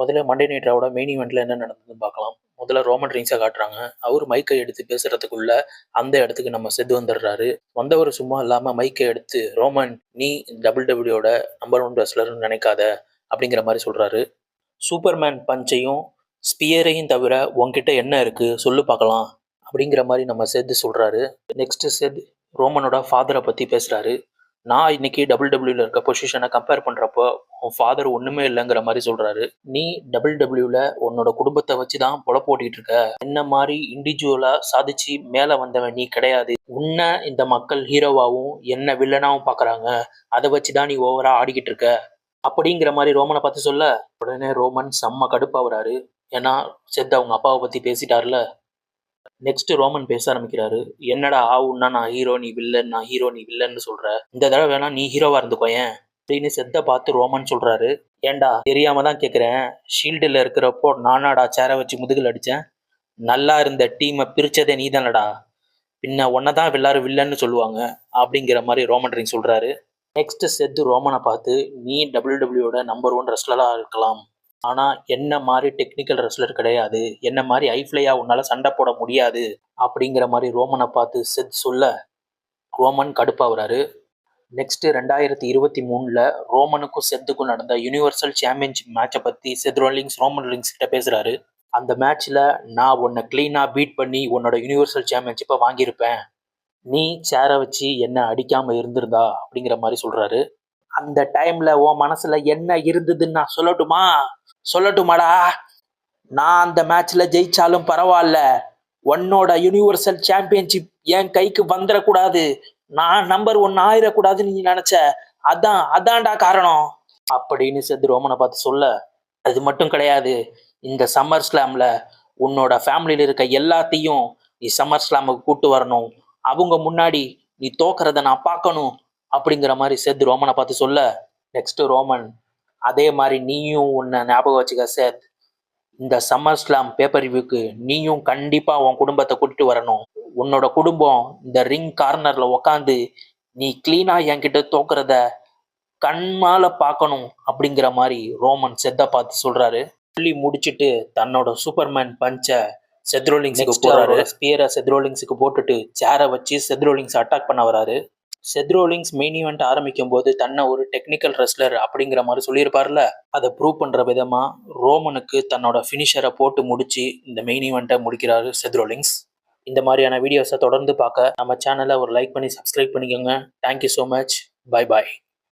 முதல்ல Monday night ராவோட main ஈவெண்ட்ல என்ன நடந்ததுன்னு பார்க்கலாம். முதல்ல ரோமன் ரீன்ஸை காட்டுறாங்க. அவர் மைக்கை எடுத்து பேசுறதுக்குள்ள அந்த இடத்துக்கு நம்ம செத்து வந்துடுறாரு. வந்தவர் சும்மா இல்லாம மைக்கை எடுத்து, ரோமன் நீ டபிள்யூட நம்பர் 1 ரெஸ்லர்னு நினைக்காத அப்படிங்கிற மாதிரி சொல்றாரு. சூப்பர்மேன் பஞ்சையும் ஸ்பியரையும் தவிர உன்கிட்ட என்ன இருக்கு சொல்லு பார்க்கலாம் அப்படிங்கிற மாதிரி நம்ம செத்து சொல்றாரு. நெக்ஸ்ட் செத் ரோமனோட ஃபாதரை பத்தி பேசுறாரு. நான் இன்னைக்கு டபிள்யூல இருக்க பொசிஷனை கம்பேர் பண்றப்போ உன் ஃபாதர் ஒண்ணுமே இல்லைங்கிற மாதிரி சொல்றாரு. நீ டபிள்யூல உன்னோட குடும்பத்தை வச்சுதான் பொழப்பு ஓட்டிட்டு இருக்க. என்ன மாதிரி இண்டிவிஜுவலா சாதிச்சு மேல வந்தவன் நீ கிடையாது. உன்னை இந்த மக்கள் ஹீரோவாவும் என்ன வில்லனாவும் பாக்குறாங்க. அதை வச்சுதான் நீ ஓவரா ஆடிக்கிட்டு இருக்க அப்படிங்கிற மாதிரி ரோமனை பார்த்து சொல்ல, உடனே ரோமன் செம்ம கடுப்பாகிறாரு. ஏன்னா செத்து அவங்க அப்பாவை பத்தி பேசிட்டார்ல. நெக்ஸ்ட் ரோமன் பேச ஆரம்பிக்கிறாரு. என்னடா ஆவுன்னா நான் ஹீரோ நீ வில்லன், நான் ஹீரோ நீ வில்லன்னு சொல்ற. இந்த தடவை வேணா நீ ஹீரோவா இருந்துக்கோயேன் அப்படின்னு செத்த பார்த்து ரோமன் சொல்றாரு. ஏண்டா தெரியாம தான் கேட்குறேன், ஷீல்டில் இருக்கிறப்போ நானாடா சேரை வச்சு முதுகில் அடித்தேன். நல்லா இருந்த டீமை பிரிச்சதே நீ தானடா. பின்ன ஒன்னை தான் எல்லாரும் வில்லன்னு சொல்லுவாங்க அப்படிங்கிற மாதிரி ரோமன் ரீன்ஸ் சொல்றாரு. நெக்ஸ்ட் செத்து ரோமனை பார்த்து, நீ டபிள்யூட நம்பர் 1 ரெஸ்லராக இருக்கலாம், ஆனால் என்ன மாதிரி டெக்னிக்கல் ரெஸ்லர் கிடையாது. என்ன மாதிரி ஐஃப்ளையா உன்னால் சண்டை போட முடியாது அப்படிங்கிற மாதிரி ரோமனை பார்த்து செத் சொல்ல, ரோமன் கடுப்பாகிறாரு. நெக்ஸ்ட் 2023 ரோமனுக்கும் செத்துக்கும் நடந்த யூனிவர்சல் சாம்பியன்ஷிப் மேட்சை பற்றி செத் ரோமன் ரீன்ஸ் கிட்ட பேசுகிறாரு. அந்த மேட்ச்சில் நான் உன்னை க்ளீனாக பீட் பண்ணி உன்னோட யூனிவர்சல் சாம்பியன்ஷிப்பை வாங்கியிருப்பேன். நீ சேரை வச்சு என்ன அடிக்காமல் இருந்திருந்தா அப்படிங்கிற மாதிரி சொல்கிறாரு. அந்த டைமில் உன் மனசில் என்ன இருந்ததுன்னு நான் சொல்லட்டுமாடா? நான் அந்த மேட்ச்சில் ஜெயிச்சாலும் பரவாயில்ல, உன்னோட யூனிவர்சல் சாம்பியன்ஷிப் என் கைக்கு வந்துடக்கூடாது, நான் நம்பர் 1 ஆயிடக்கூடாதுன்னு நீ நினச்ச. அதான்டா காரணம் அப்படின்னு செத்து ரோமனை பார்த்து சொல்ல, அது மட்டும் கிடையாது, இந்த சம்மர் ஸ்லாமில் உன்னோட ஃபேமிலியில் இருக்க எல்லாத்தையும் நீ சம்மர் ஸ்லாமுக்கு கூட்டு வரணும். அவங்க முன்னாடி நீ தோக்கிறத நான் பார்க்கணும் அப்படிங்கிற மாதிரி செத்து ரோமனை பார்த்து சொல்ல, நெக்ஸ்ட் ரோமன், அதே மாதிரி நீயும் உன்னை ஞாபகம் வச்சுக்க செத், இந்த சம்மர் ஸ்லாம் பேப்பர் ரிவ்யூக்கு நீயும் கண்டிப்பா உன் குடும்பத்தை கூட்டிட்டு வரணும். உன்னோட குடும்பம் இந்த ரிங் கார்னர்ல உக்காந்து நீ கிளீனா என்கிட்ட தோக்குறத கண்மால பார்க்கணும் அப்படிங்கிற மாதிரி ரோமன் செத்த பார்த்து சொல்றாரு. சொல்லி முடிச்சுட்டு தன்னோட சூப்பர்மேன் பஞ்சை செத்ரோலிங்ஸுக்கு போறாரு. ஸ்பியரை செத்ரோலிங்ஸுக்கு போட்டுட்டு சேரை வச்சு செத்ரோலிங்ஸ் அட்டாக் பண்ண வராரு. செத்ரோலிங்ஸ் மெயின் ஈவெண்ட் ஆரம்பிக்கும் போது தன்னை ஒரு டெக்னிக்கல் ரெஸ்லர் அப்படிங்கிற மாதிரி சொல்லியிருப்பார்ல, அதை ப்ரூவ் பண்ற விதமா ரோமனுக்கு தன்னோட ஃபினிஷரை போட்டு முடிச்சு இந்த மெயின் ஈவெண்ட்டை முடிக்கிறாரு செத்ரோலிங்ஸ். இந்த மாதிரியான வீடியோஸை தொடர்ந்து பார்க்க நம்ம சேனலை ஒரு லைக் பண்ணி சப்ஸ்கிரைப் பண்ணிக்கோங்க. Thank you so much. Bye bye.